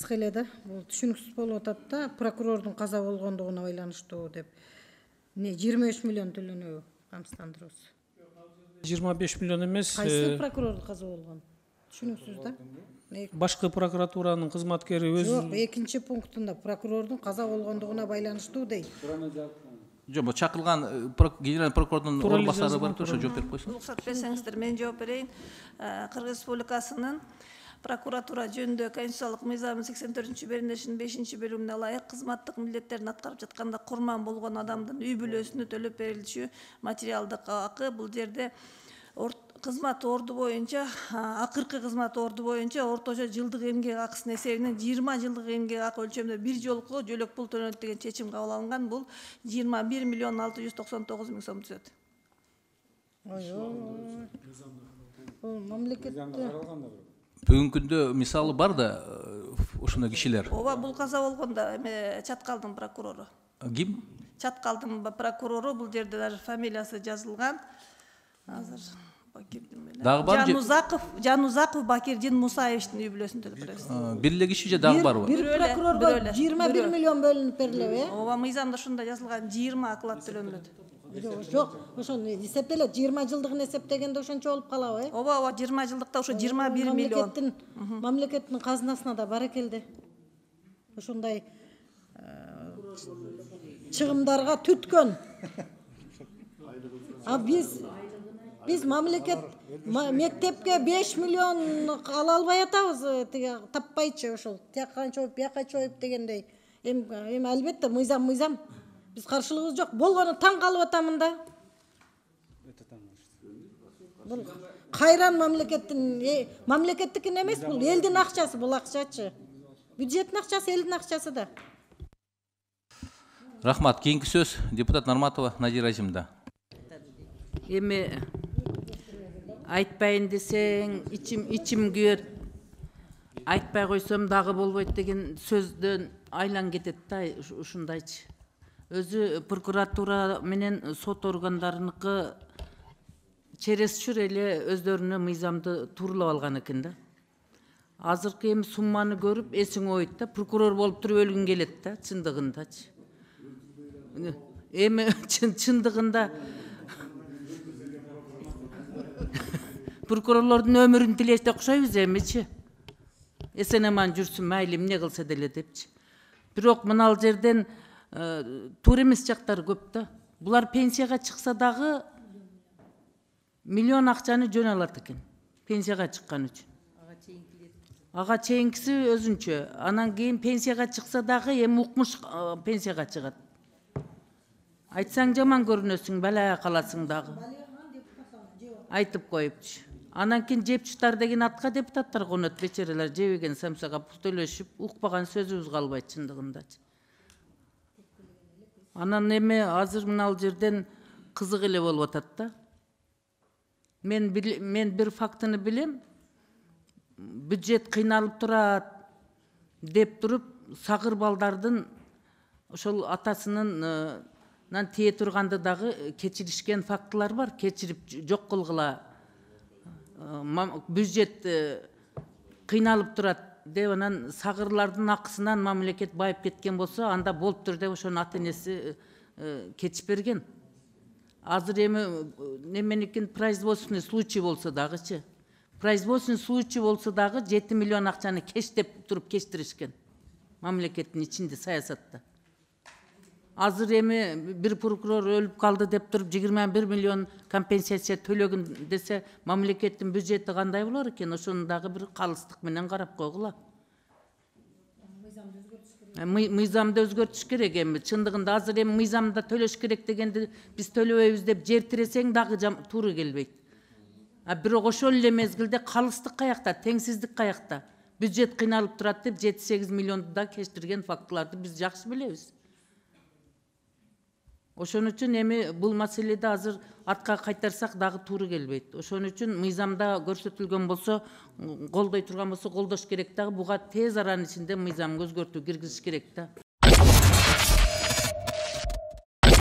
кыска эле да, бул түшүнүксүз болуп атат да, прокурордун каза болгондугуна байланыштуу деп. Не 25 миллион төлөнөбү камсыздандыруусу? 25 миллион эмес. Кайсы прокурордун каза болгон? Түшүнүксүз да. Башкы прокуратуранын кызматкери өз. Жок, экинчи пунктунда прокурордун каза болгондугуна байланыштуу дейт. Жок, бул чакырылган генеральный прокурордун орун басары бар, ошо жооп берип койсун. Уруксат берсеңиздер, мен жооп берейин. Кыргыз Республикасынын прокуратура жөнүндө конституциялык мыйзамдын 84 беренешинин 5-бөлүгүнө ылайык кызматтык милдеттерин аткарып жатканда курман болгон адамдын үй бүлөсүнө төлөп берилчү материалдык акы бул жерде кызмат орду боюнча, акыркы кызмат орду боюнча орточо жылдык эмгек акысынын эсебинен 20 жылдык эмгек акы өлчөмүндө бир жолку жөлөк пул төлөнөт деген чечим кабыл алынган. Бул 21 миллион 699 миң сом түзөт. Бул мамлекетте Бүгүнкү күндө мисалы бар да ошондой кишилер. Ооба, бул каза болгондо Чаткалдын прокурору. Ким? Чаткалдын прокурору, бул жерде даже фамилиясы жазылган. Азыр Дагы бар же? Жанузаков Бакирдин Мусаевичтин үй бүлөсүн төлөп беребиз. Бир эле киши же дагы барбы? бир прокурорго 21 миллион бөлүнүп берилеби? Ооба, мыйзамда ушундай жазылган 20 оклад төлөнүлөт. Жок, ошону эсептелет, 20 жылдыгын эсептегенде ошончо болуп калабы? Ооба, 20 жылдыкта ошо 21 миллион. Мамлекеттин казынасына да баракелде. Ошондой чыгымдарга түткөн. А биз мамлекет мектепке 5 миллион ала албай атабыз, тиги таппайчы ошол. Тияка чоюп, бияка чоюп дегендей. Эми албетте мыйзам. Биз каршылыгыбыз жок. Болгону таң калып атамын да. Бул кайран мамлекеттикин эмес, бул элдин акчасы, бул акчачы. Бюджеттин акчасы, элдин акчасы да. Рахмат. Кийинки сөз депутат Нарматова Надира Азимда. Эми айтпайын десең, ичим күйөт. Айтпай койсом дагы болбойт деген сөздөн айлан кетет да, ушундайчы. Өзү прокуратура менен сот органдарыныкы чересчур эле өздөрүнө мыйзамды тууралап алган экен да. Азыркы эми сумманы көрүп эсиң ойт да, прокурор болуп туруп өлгүң келет да, чындыгындачы. Эми чындыгында прокурорлордун өмүрүн тилеште окшойбуз эмичи. Эсен аман жүрсүн, мейли эмне кылса деле депчи. Бирок мына жерден туура эмес жактары көп да. Булар пенсияга чыкса дагы миллион акчаны жөн алат экен. Пенсияга чыккан үчүн. Ага чейинкиси өзүнчө. Анан кийин пенсияга чыкса дагы эми укмуш пенсияга чыгат. Айтсаң жаман көрүнөсүң, балая каласың дагы. Айтып коюпчу. Анан кийин жепчуштар деген атка депутаттар конот, бечерелер жебеген самсага пул төлөшүп, укпаган сөзүбүз калбайт чындыгындачы. Анан эми азыр мына жерден кызык эле болуп атат да. Мен бир фактыны билем. Бюджет кыйналып турат деп туруп, сагыр балдардын ошол атасынын тие турганды дагы кечиришкен фактылар бар. Кечирип жок кылгыла. Бюджет кыйналып турат деп анан сагырлардын акысынан мамлекет байып кеткен болсо, анда болуптур деп ошонун ата-энеси кечип берген. Азыр эми неменикин производственный случай болсо дагычы. Производственный случай болсо дагы 7 миллион акчаны кеш деп туруп кечтиришкен. Мамлекеттин ичинде саясатта. Азыр эми бир прокурор өлүп калды деп туруп 21 миллион компенсация төлөгөн десе, мамлекеттин бюджети кандай болор экен? Ошону дагы бир калыстык менен карап койгула. Мыйзамды өзгөртүш керек эми. Чындыгында азыр эми мыйзамда төлөш керек дегенди биз төлөбөйбүз деп жер тиресең дагы туура келбейт. Бирок ошол эле мезгилде калыстык каякта, теңсиздик каякта? Бюджет кыйналып турат деп 7-8 миллионду да кечтирген фактыларды биз жакшы билебиз. Ошон үчүн эми бул маселеде азыр артка кайтарсак дагы туура келбейт. Ошон үчүн мыйзамда көрсөтүлгөн болсо, колдой турган болсо колдош керек дагы, буга тез аранын ичинде мыйзамга өзгөртүү киргизиш керек да.